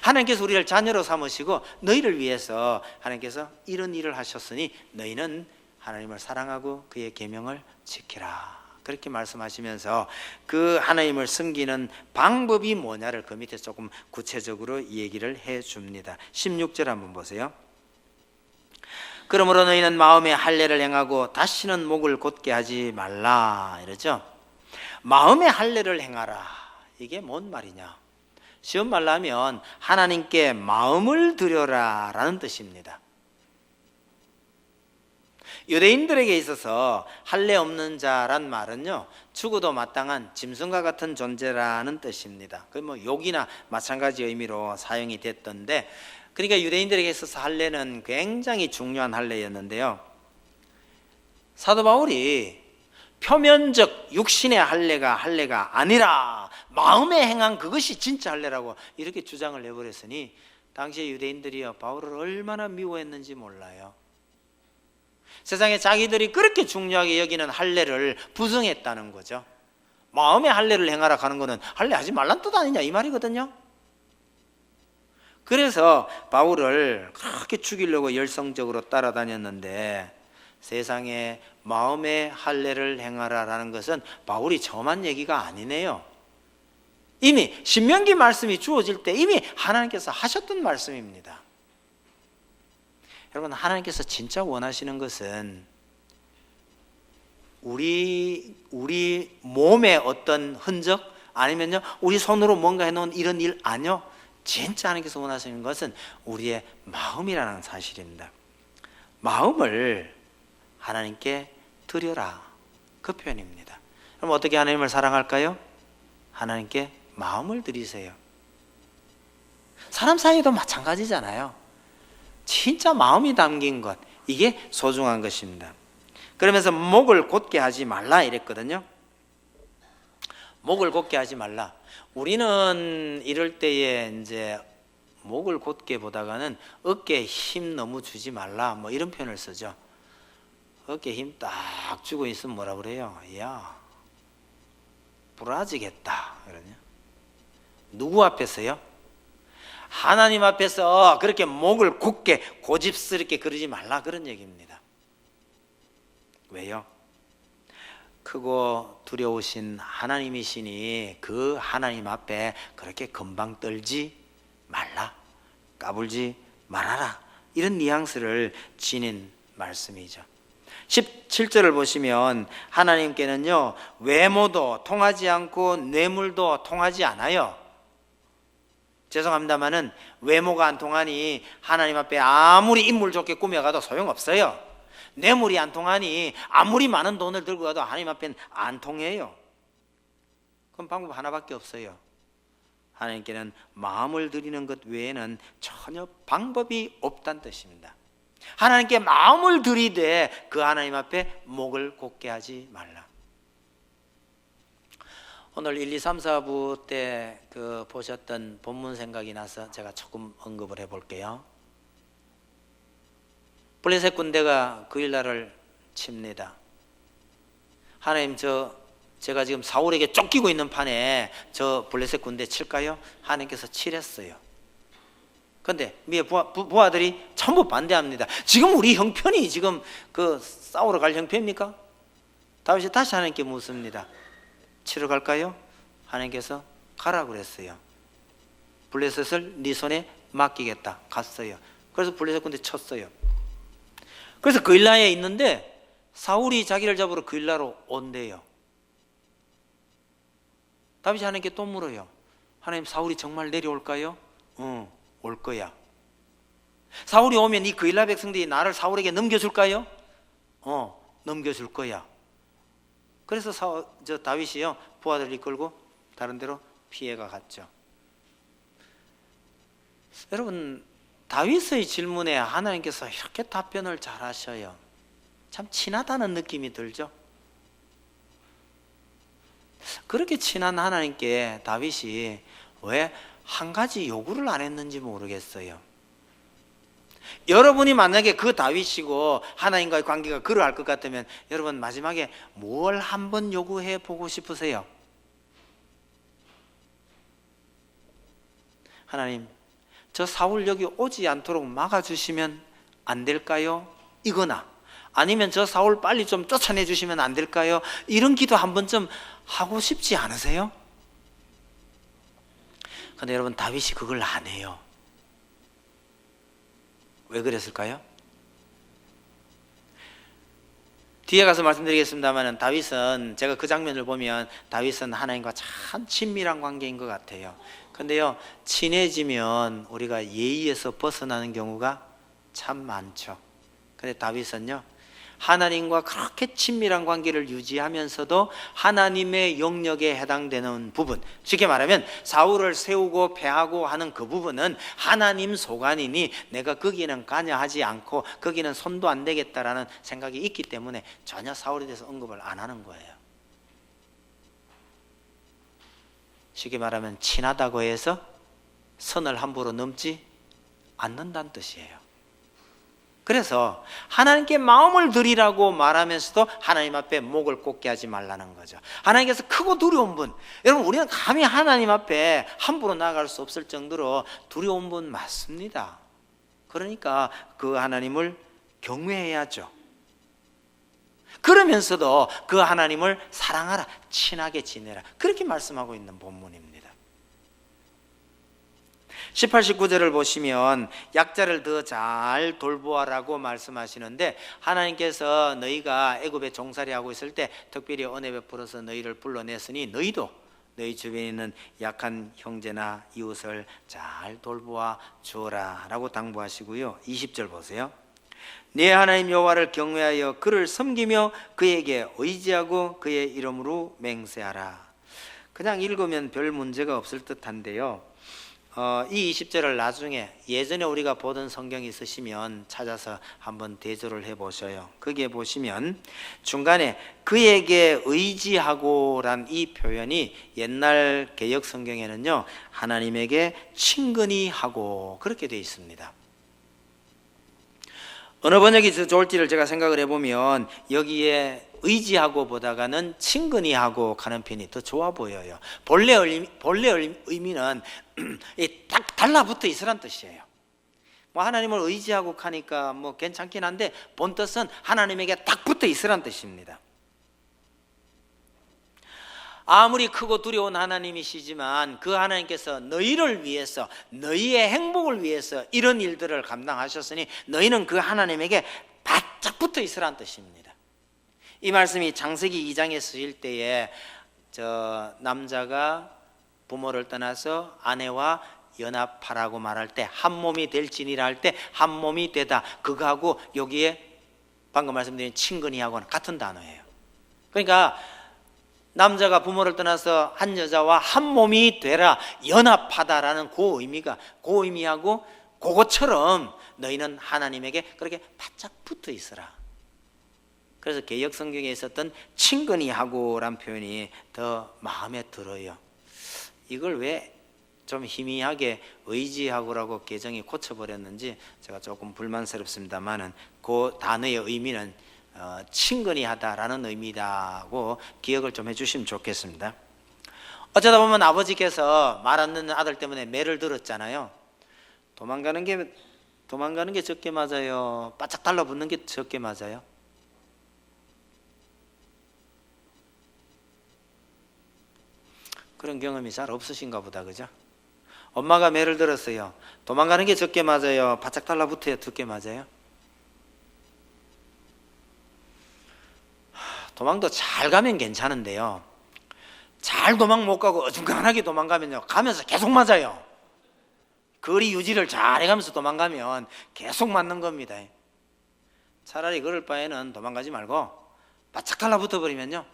하나님께서 우리를 자녀로 삼으시고 너희를 위해서 하나님께서 이런 일을 하셨으니 너희는 하나님을 사랑하고 그의 계명을 지키라, 그렇게 말씀하시면서 그 하나님을 섬기는 방법이 뭐냐를 그 밑에 조금 구체적으로 얘기를 해줍니다. 16절 한번 보세요. 그러므로 너희는 마음에 할례를 행하고 다시는 목을 곧게 하지 말라 이러죠. 마음에 할례를 행하라, 이게 뭔 말이냐? 쉬운 말로 하면 하나님께 마음을 드려라 라는 뜻입니다. 유대인들에게 있어서 할례 없는 자란 말은요, 죽어도 마땅한 짐승과 같은 존재라는 뜻입니다. 그 뭐 욕이나 마찬가지 의미로 사용이 됐던데, 그러니까 유대인들에게 있어서 할례는 굉장히 중요한 할례였는데요. 사도 바울이 표면적 육신의 할례가 아니라 마음에 행한 그것이 진짜 할례라고 이렇게 주장을 해버렸으니 당시에 유대인들이요, 바울을 얼마나 미워했는지 몰라요. 세상에 자기들이 그렇게 중요하게 여기는 할례를 부정했다는 거죠. 마음의 할례를 행하라 하는 거는 할례 하지 말란 뜻 아니냐 이 말이거든요. 그래서 바울을 그렇게 죽이려고 열성적으로 따라다녔는데, 세상에 마음의 할례를 행하라라는 것은 바울이 저만 얘기가 아니네요. 이미 신명기 말씀이 주어질 때 이미 하나님께서 하셨던 말씀입니다. 여러분, 하나님께서 진짜 원하시는 것은 우리 몸에 어떤 흔적, 아니면요 우리 손으로 뭔가 해놓은 이런 일 아니요. 진짜 하나님께서 원하시는 것은 우리의 마음이라는 사실입니다. 마음을 하나님께 드려라, 그 표현입니다. 그럼 어떻게 하나님을 사랑할까요? 하나님께 마음을 드리세요. 사람 사이도 마찬가지잖아요. 진짜 마음이 담긴 것, 이게 소중한 것입니다. 그러면서 목을 곧게 하지 말라 이랬거든요. 목을 곧게 하지 말라. 우리는 이럴 때에 이제 목을 곧게 보다가는 어깨에 힘 너무 주지 말라 뭐 이런 표현을 쓰죠. 어깨에 힘 딱 주고 있으면 뭐라 그래요? 야, 부러지겠다 그러냐? 누구 앞에서요? 하나님 앞에서 그렇게 목을 굳게 고집스럽게 그러지 말라 그런 얘기입니다. 왜요? 크고 두려우신 하나님이시니 그 하나님 앞에 그렇게 금방 떨지 말라, 까불지 말아라, 이런 뉘앙스를 지닌 말씀이죠. 17절을 보시면 하나님께는요, 외모도 통하지 않고 뇌물도 통하지 않아요. 죄송합니다마는 외모가 안 통하니 하나님 앞에 아무리 인물 좋게 꾸며가도 소용없어요. 뇌물이 안 통하니 아무리 많은 돈을 들고 가도 하나님 앞에는 안 통해요. 그럼 방법 하나밖에 없어요. 하나님께는 마음을 드리는 것 외에는 전혀 방법이 없다는 뜻입니다. 하나님께 마음을 들이되 그 하나님 앞에 목을 곧게 하지 말라. 오늘 1, 2, 3, 4부 때 그 보셨던 본문 생각이 나서 제가 조금 언급을 해볼게요. 블레셋 군대가 그 일날을 칩니다. 하나님, 제가 지금 사울에게 쫓기고 있는 판에 저 블레셋 군대 칠까요? 하나님께서 치랬어요. 그런데 부하들이 전부 반대합니다. 지금 우리 형편이 지금 그 싸우러 갈 형편입니까? 다윗이 다시 하나님께 묻습니다. 치러 갈까요? 하나님께서 가라 그랬어요. 블레셋을 네 손에 맡기겠다. 갔어요. 그래서 블레셋 군대 쳤어요. 그래서 그일라에 있는데 사울이 자기를 잡으러 그일라로 온대요. 다윗이 하나님께 또 물어요. 하나님, 사울이 정말 내려올까요? 응, 올 거야. 사울이 오면 이 그일라 백성들이 나를 사울에게 넘겨줄까요? 넘겨줄 거야. 그래서 다윗이요, 부하들 이끌고 다른 데로 피해가 갔죠. 여러분, 다윗의 질문에 하나님께서 이렇게 답변을 잘 하셔요. 참 친하다는 느낌이 들죠. 그렇게 친한 하나님께 다윗이 왜 한 가지 요구를 안 했는지 모르겠어요. 여러분이 만약에 그 다윗이고 하나님과의 관계가 그러할 것 같으면 여러분 마지막에 뭘 한번 요구해 보고 싶으세요? 하나님, 저 사울 여기 오지 않도록 막아주시면 안 될까요? 이거나 아니면 저 사울 빨리 좀 쫓아내 주시면 안 될까요? 이런 기도 한 번쯤 하고 싶지 않으세요? 근데 여러분, 다윗이 그걸 안 해요. 왜 그랬을까요? 뒤에 가서 말씀드리겠습니다만 다윗은, 제가 그 장면을 보면 다윗은 하나님과 참 친밀한 관계인 것 같아요. 근데요, 친해지면 우리가 예의에서 벗어나는 경우가 참 많죠. 근데 다윗은요, 하나님과 그렇게 친밀한 관계를 유지하면서도 하나님의 영역에 해당되는 부분, 쉽게 말하면 사울을 세우고 패하고 하는 그 부분은 하나님 소관이니 내가 거기는 관여하지 않고 거기는 손도 안 대겠다라는 생각이 있기 때문에 전혀 사울에 대해서 언급을 안 하는 거예요. 쉽게 말하면 친하다고 해서 선을 함부로 넘지 않는다는 뜻이에요. 그래서 하나님께 마음을 드리라고 말하면서도 하나님 앞에 목을 곧게 하지 말라는 거죠. 하나님께서 크고 두려운 분, 여러분, 우리는 감히 하나님 앞에 함부로 나아갈 수 없을 정도로 두려운 분 맞습니다. 그러니까 그 하나님을 경외해야죠. 그러면서도 그 하나님을 사랑하라, 친하게 지내라, 그렇게 말씀하고 있는 본문입니다. 18, 19절을 보시면 약자를 더 잘 돌보아라고 말씀하시는데, 하나님께서 너희가 애굽에 종살이하고 있을 때 특별히 은혜 베풀어서 너희를 불러냈으니 너희도 너희 주변에 있는 약한 형제나 이웃을 잘 돌보아 주어라 라고 당부하시고요. 20절 보세요. 네 하나님 여호와를 경외하여 그를 섬기며 그에게 의지하고 그의 이름으로 맹세하라. 그냥 읽으면 별 문제가 없을 듯한데요, 이 20절을 나중에 예전에 우리가 보던 성경이 있으시면 찾아서 한번 대조를 해보셔요. 거기에 보시면 중간에 그에게 의지하고란 이 표현이 옛날 개역 성경에는요, 하나님에게 친근히 하고 그렇게 되어 있습니다. 어느 번역이 더 좋을지를 제가 생각을 해보면 여기에 의지하고 보다가는 친근히 하고 가는 편이 더 좋아 보여요. 본래 의미는 딱 달라붙어 있으란 뜻이에요. 뭐 하나님을 의지하고 가니까 뭐 괜찮긴 한데 본 뜻은 하나님에게 딱 붙어 있으란 뜻입니다. 아무리 크고 두려운 하나님이시지만 그 하나님께서 너희를 위해서, 너희의 행복을 위해서 이런 일들을 감당하셨으니 너희는 그 하나님에게 바짝 붙어 있으라는 뜻입니다. 이 말씀이 창세기 2장에 쓰일 때에 저 남자가 부모를 떠나서 아내와 연합하라고 말할 때, 한 몸이 될지니라 할 때 한 몸이 되다, 그거하고 여기에 방금 말씀드린 친근히하고는 같은 단어예요. 그러니까 남자가 부모를 떠나서 한 여자와 한 몸이 되라, 연합하다라는 그 의미가, 그 의미하고 그것처럼 너희는 하나님에게 그렇게 바짝 붙어 있어라. 그래서 개역 성경에 있었던 친근히하고란 표현이 더 마음에 들어요. 이걸 왜 좀 희미하게 의지하고라고 개정이 고쳐버렸는지 제가 조금 불만스럽습니다만은 그 단어의 의미는 친근히 하다라는 의미다고 기억을 좀 해주시면 좋겠습니다. 어쩌다 보면 아버지께서 말 안 듣는 아들 때문에 매를 들었잖아요. 도망가는 게 적게 맞아요? 바짝 달라붙는 게 적게 맞아요? 그런 경험이 잘 없으신가 보다, 그죠? 엄마가 매를 들었어요. 도망가는 게 적게 맞아요? 바짝 달라붙어야 적게 맞아요? 도망도 잘 가면 괜찮은데요, 잘 도망 못 가고 어중간하게 도망가면요, 가면서 계속 맞아요. 거리 유지를 잘 해가면서 도망가면 계속 맞는 겁니다. 차라리 그럴 바에는 도망가지 말고 바짝 달라붙어 버리면요,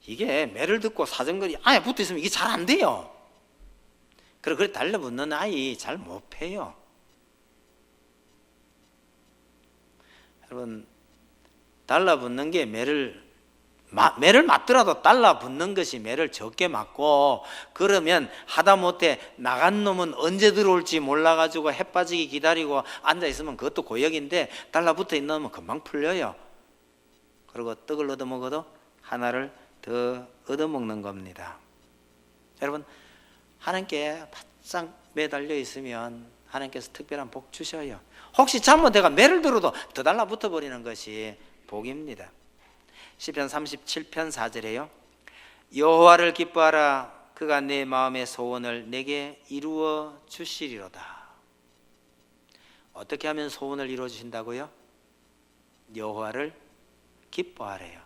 이게 매를 듣고 사정거리 아예 붙어 있으면 이게 잘 안 돼요. 그리고 그래 달라붙는 아이 잘 못 패요. 여러분, 달라붙는 게 매를 맞더라도 달라붙는 것이 매를 적게 맞고, 그러면 하다못해 나간 놈은 언제 들어올지 몰라가지고 해 빠지기 기다리고 앉아있으면 그것도 고역인데, 달라붙어 있는 놈은 금방 풀려요. 그리고 떡을 얻어먹어도 하나를 더 얻어먹는 겁니다. 여러분, 하나님께 바짝 매달려 있으면 하나님께서 특별한 복 주셔요. 혹시 잘못 내가 매를 들어도 더 달라붙어 버리는 것이 복입니다. 시편 37편 4절에요. 여호와를 기뻐하라, 그가 내 마음의 소원을 내게 이루어 주시리로다. 어떻게 하면 소원을 이루어 주신다고요? 여호와를 기뻐하래요.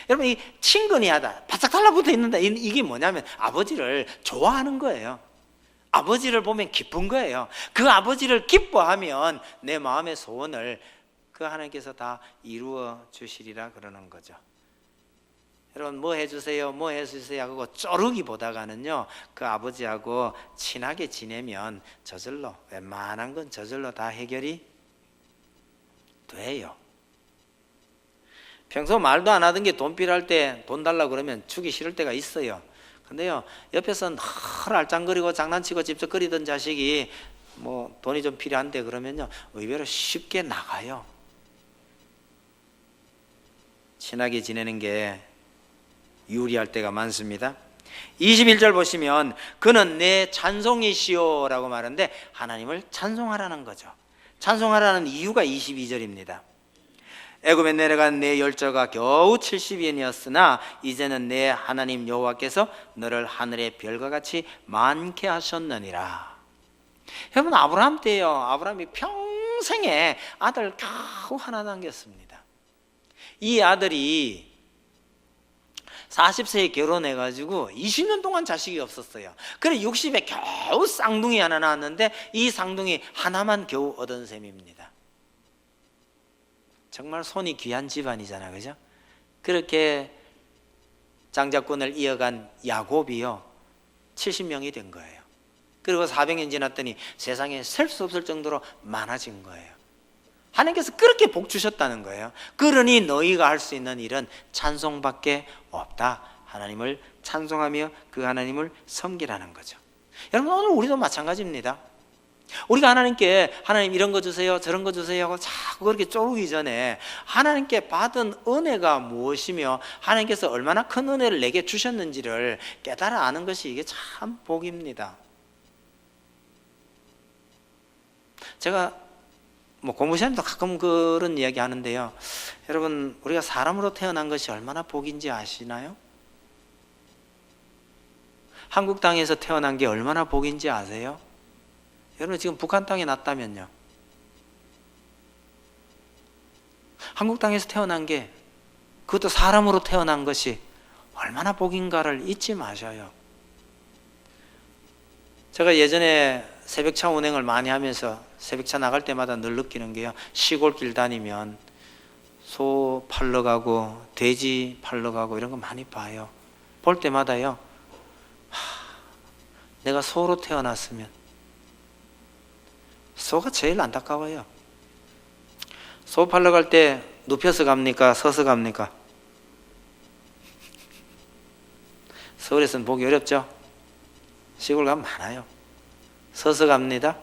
여러분, 이 친근히 하다, 바짝 달라붙어 있는다, 이게 뭐냐면 아버지를 좋아하는 거예요. 아버지를 보면 기쁜 거예요. 그 아버지를 기뻐하면 내 마음의 소원을 그 하나님께서 다 이루어 주시리라 그러는 거죠. 여러분, 뭐 해주세요, 뭐 해주세요 하고 쪼르기보다가는요, 그 아버지하고 친하게 지내면 저절로, 웬만한 건 저절로 다 해결이 돼요. 평소 말도 안 하던 게 돈 필요할 때 돈 달라고 그러면 주기 싫을 때가 있어요. 근데요, 옆에서 늘 알짱거리고 장난치고 집적거리던 자식이 뭐 돈이 좀 필요한데 그러면요, 의외로 쉽게 나가요. 친하게 지내는 게 유리할 때가 많습니다. 21절 보시면 그는 내 찬송이시오 라고 말하는데, 하나님을 찬송하라는 거죠. 찬송하라는 이유가 22절입니다. 애굽에 내려간 내 열조가 겨우 70인이었으나 이제는 내 하나님 여호와께서 너를 하늘의 별과 같이 많게 하셨느니라. 여러분, 아브라함 때요, 아브라함이 평생에 아들 겨우 하나 남겼습니다. 이 아들이 40세에 결혼해가지고 20년 동안 자식이 없었어요. 그래 60에 겨우 쌍둥이 하나 낳았는데 이 쌍둥이 하나만 겨우 얻은 셈입니다. 정말 손이 귀한 집안이잖아, 그죠? 그렇게 장자권을 이어간 야곱이요 70명이 된 거예요. 그리고 400년 지났더니 세상에 셀 수 없을 정도로 많아진 거예요. 하나님께서 그렇게 복 주셨다는 거예요. 그러니 너희가 할 수 있는 일은 찬송밖에 없다. 하나님을 찬송하며 그 하나님을 섬기라는 거죠. 여러분, 오늘 우리도 마찬가지입니다. 우리가 하나님께 하나님 이런 거 주세요, 저런 거 주세요 하고 자꾸 그렇게 쪼르기 전에 하나님께 받은 은혜가 무엇이며 하나님께서 얼마나 큰 은혜를 내게 주셨는지를 깨달아 아는 것이 이게 참 복입니다. 제가 뭐 공부 시간에도 가끔 그런 이야기 하는데요, 여러분, 우리가 사람으로 태어난 것이 얼마나 복인지 아시나요? 한국 땅에서 태어난 게 얼마나 복인지 아세요? 여러분 지금 북한 땅에 났다면요. 한국 땅에서 태어난 게, 그것도 사람으로 태어난 것이 얼마나 복인가를 잊지 마셔요. 제가 예전에 새벽차 운행을 많이 하면서 새벽차 나갈 때마다 늘 느끼는 게요, 시골길 다니면 소 팔러 가고 돼지 팔러 가고 이런 거 많이 봐요. 볼 때마다요, 내가 소로 태어났으면. 소가 제일 안타까워요. 소 팔러 갈 때 눕혀서 갑니까? 서서 갑니까? 서울에서는 보기 어렵죠? 시골 가면 많아요. 서서 갑니다.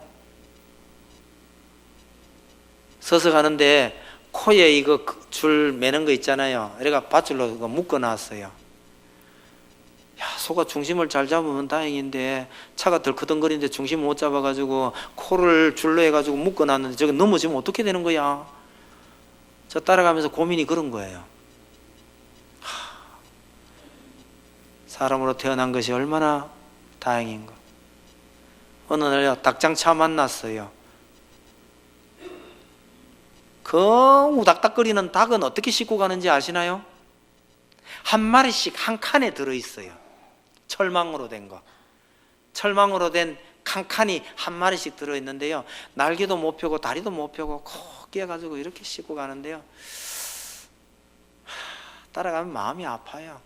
서서 가는데 코에 이거 줄 매는 거 있잖아요. 이래가 밧줄로 이거 묶어 놨어요. 야, 소가 중심을 잘 잡으면 다행인데 차가 덜커덩거리는데 중심 못 잡아가지고 코를 줄로 해가지고 묶어 놨는데 저거 넘어지면 어떻게 되는 거야? 저 따라가면서 고민이 그런 거예요. 사람으로 태어난 것이 얼마나 다행인가. 어느 날요, 닭장차 만났어요. 그 우닥닥거리는 닭은 어떻게 싣고 가는지 아시나요? 한 마리씩 한 칸에 들어있어요. 철망으로 된 거. 철망으로 된 칸칸이 한 마리씩 들어있는데요, 날개도 못 펴고 다리도 못 펴고 콕 끼어가지고 이렇게 싣고 가는데요, 따라가면 마음이 아파요.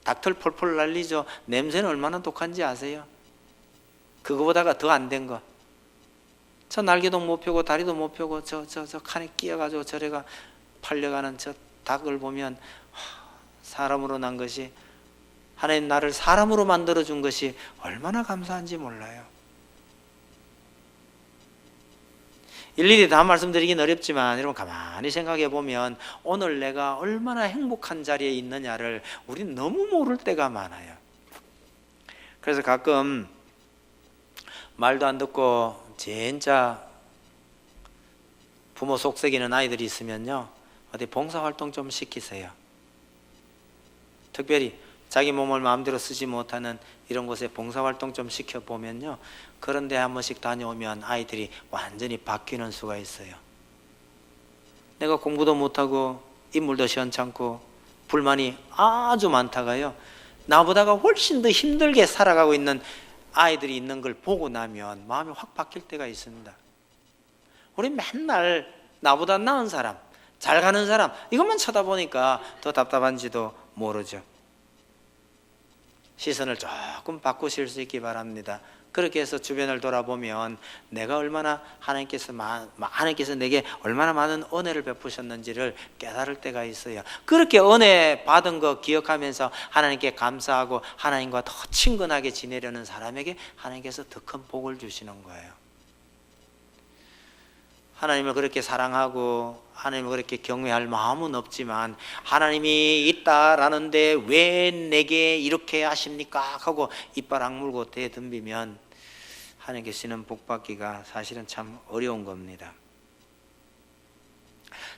닭털 폴폴 날리죠. 냄새는 얼마나 독한지 아세요? 그거보다가 더 안 된 거. 저 날개도 못 펴고 다리도 못 펴고 저 칸에 끼어가지고 저래가 팔려가는 저 닭을 보면 사람으로 난 것이, 하나님 나를 사람으로 만들어준 것이 얼마나 감사한지 몰라요. 일일이 다 말씀드리긴 어렵지만 여러분 가만히 생각해 보면 오늘 내가 얼마나 행복한 자리에 있느냐를 우리는 너무 모를 때가 많아요. 그래서 가끔 말도 안 듣고 진짜 부모 속썩이는 아이들이 있으면요, 어디 봉사활동 좀 시키세요. 특별히 자기 몸을 마음대로 쓰지 못하는 이런 곳에 봉사활동 좀 시켜보면요, 그런 데 한 번씩 다녀오면 아이들이 완전히 바뀌는 수가 있어요. 내가 공부도 못하고 인물도 시원찮고 불만이 아주 많다가요, 나보다가 훨씬 더 힘들게 살아가고 있는 아이들이 있는 걸 보고 나면 마음이 확 바뀔 때가 있습니다. 우리 맨날 나보다 나은 사람, 잘 가는 사람 이것만 쳐다보니까 더 답답한지도 모르죠. 시선을 조금 바꾸실 수 있기 바랍니다. 그렇게 해서 주변을 돌아보면 내가 얼마나 하나님께서 내게 얼마나 많은 은혜를 베푸셨는지를 깨달을 때가 있어요. 그렇게 은혜 받은 거 기억하면서 하나님께 감사하고 하나님과 더 친근하게 지내려는 사람에게 하나님께서 더 큰 복을 주시는 거예요. 하나님을 그렇게 사랑하고 하나님을 그렇게 경외할 마음은 없지만 하나님이 있다라는데 왜 내게 이렇게 하십니까? 하고 이빨 악물고 대덤비면 하나님께 주시는 복 받기가 사실은 참 어려운 겁니다.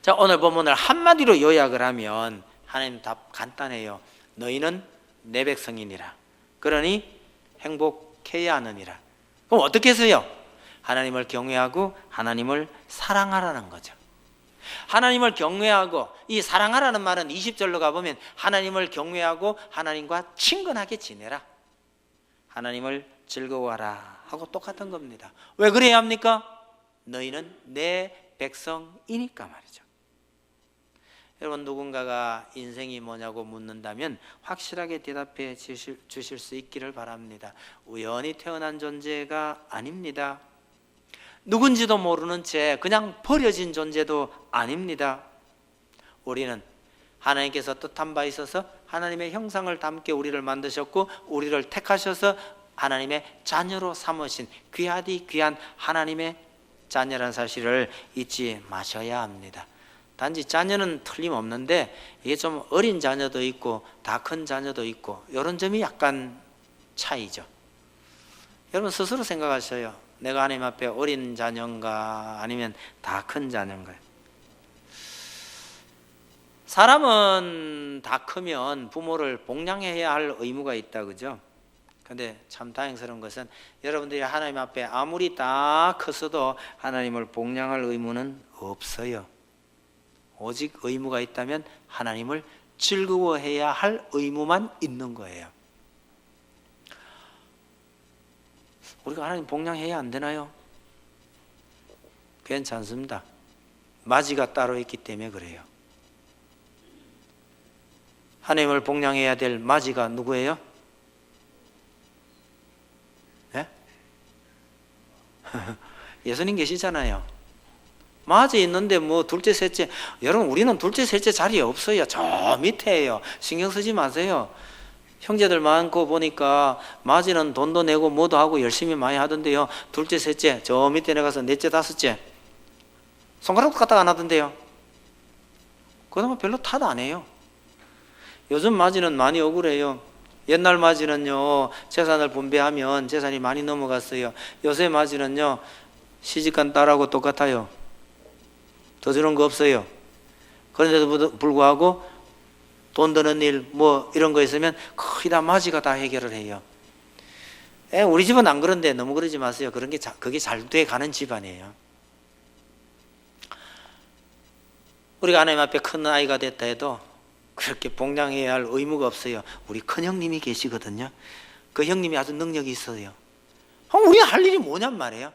자, 오늘 본문을 한마디로 요약을 하면 하나님 답 간단해요. 너희는 내 백성이니라. 그러니 행복해야 하느니라. 그럼 어떻게 해서요? 하나님을 경외하고 하나님을 사랑하라는 거죠. 하나님을 경외하고, 이 사랑하라는 말은 20절로 가보면 하나님을 경외하고 하나님과 친근하게 지내라, 하나님을 즐거워하라 하고 똑같은 겁니다. 왜 그래야 합니까? 너희는 내 백성이니까 말이죠. 여러분, 누군가가 인생이 뭐냐고 묻는다면 확실하게 대답해 주실 수 있기를 바랍니다. 우연히 태어난 존재가 아닙니다. 누군지도 모르는 채 그냥 버려진 존재도 아닙니다. 우리는 하나님께서 뜻한 바 있어서 하나님의 형상을 담게 우리를 만드셨고 우리를 택하셔서 하나님의 자녀로 삼으신 귀하디 귀한 하나님의 자녀라는 사실을 잊지 마셔야 합니다. 단지 자녀는 틀림없는데 이게 좀 어린 자녀도 있고 다 큰 자녀도 있고 이런 점이 약간 차이죠. 여러분 스스로 생각하셔요. 내가 하나님 앞에 어린 자녀인가 아니면 다 큰 자녀인가요? 사람은 다 크면 부모를 복양해야 할 의무가 있다, 그죠? 근데 참 다행스러운 것은 여러분들이 하나님 앞에 아무리 다 컸어도 하나님을 복양할 의무는 없어요. 오직 의무가 있다면 하나님을 즐거워해야 할 의무만 있는 거예요. 우리가 하나님 복양해야 안 되나요? 괜찮습니다. 맞이가 따로 있기 때문에 그래요. 하나님을 복양해야 될 맞이가 누구예요? 네? 예수님 계시잖아요. 맞이 있는데 뭐 둘째 셋째, 여러분 우리는 둘째 셋째 자리에 없어요. 저 밑에예요. 신경 쓰지 마세요. 형제들 많고 보니까 맞이는 돈도 내고 뭐도 하고 열심히 많이 하던데요. 둘째 셋째 저 밑에 내가서 넷째 다섯째 손가락도 까딱 안 하던데요. 그나마 별로 탓 안 해요. 요즘 맞이는 많이 억울해요. 옛날 맞이는요 재산을 분배하면 재산이 많이 넘어갔어요. 요새 맞이는요 시집간 딸하고 똑같아요. 더 주는 거 없어요. 그런데도 불구하고 돈 드는 일 뭐 이런 거 있으면 거의 다 맞이가 다 해결을 해요. 우리 집은 안 그런데 너무 그러지 마세요. 그런 게 그게 잘 돼 가는 집안이에요. 우리가 하나님 앞에 큰 아이가 됐다 해도 그렇게 복양해야 할 의무가 없어요. 우리 큰 형님이 계시거든요. 그 형님이 아주 능력이 있어요. 우리가 할 일이 뭐냔 말이에요.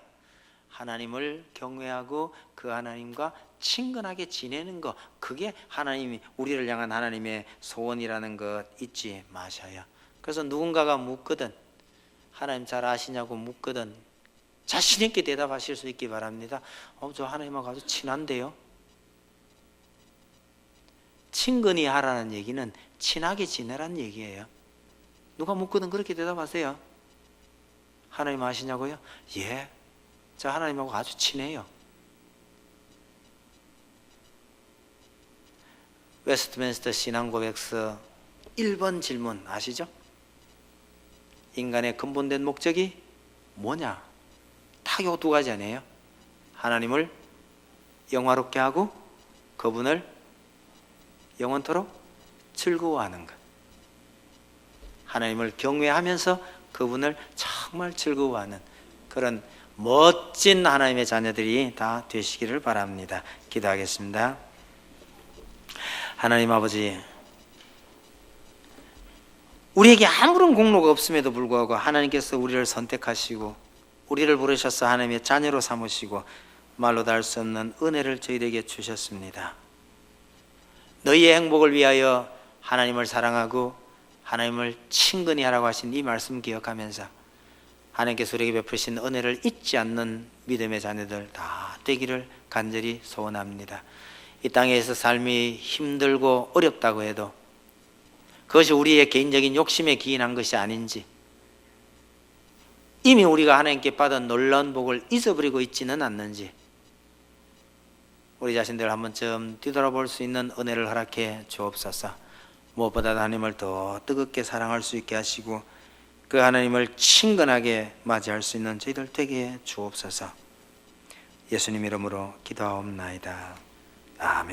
하나님을 경외하고 그 하나님과 친근하게 지내는 것, 그게 하나님이 우리를 향한 하나님의 소원이라는 것 잊지 마셔요. 그래서 누군가가 묻거든, 하나님 잘 아시냐고 묻거든, 자신 있게 대답하실 수 있기 바랍니다. 저 하나님하고 아주 친한데요. 친근히 하라는 얘기는 친하게 지내라는 얘기예요. 누가 묻거든 그렇게 대답하세요. 하나님 아시냐고요? 예, 저 하나님하고 아주 친해요. 웨스트민스터 신앙고백서 1번 질문 아시죠? 인간의 근본된 목적이 뭐냐? 딱 요 두 가지 아니에요? 하나님을 영화롭게 하고 그분을 영원토록 즐거워하는 것. 하나님을 경외하면서 그분을 정말 즐거워하는 그런 멋진 하나님의 자녀들이 다 되시기를 바랍니다. 기도하겠습니다. 하나님 아버지, 우리에게 아무런 공로가 없음에도 불구하고 하나님께서 우리를 선택하시고 우리를 부르셔서 하나님의 자녀로 삼으시고 말로 다 할 수 없는 은혜를 저희에게 주셨습니다. 너희의 행복을 위하여 하나님을 사랑하고 하나님을 친근히 하라고 하신 이 말씀 기억하면서 하나님께서 우리에게 베푸신 은혜를 잊지 않는 믿음의 자녀들 다 되기를 간절히 소원합니다. 이 땅에서 삶이 힘들고 어렵다고 해도 그것이 우리의 개인적인 욕심에 기인한 것이 아닌지, 이미 우리가 하나님께 받은 놀라운 복을 잊어버리고 있지는 않는지 우리 자신들 한 번쯤 뒤돌아볼 수 있는 은혜를 허락해 주옵소서. 무엇보다 하나님을 더 뜨겁게 사랑할 수 있게 하시고 그 하나님을 친근하게 맞이할 수 있는 저희들 되게 주옵소서. 예수님 이름으로 기도하옵나이다. 아멘.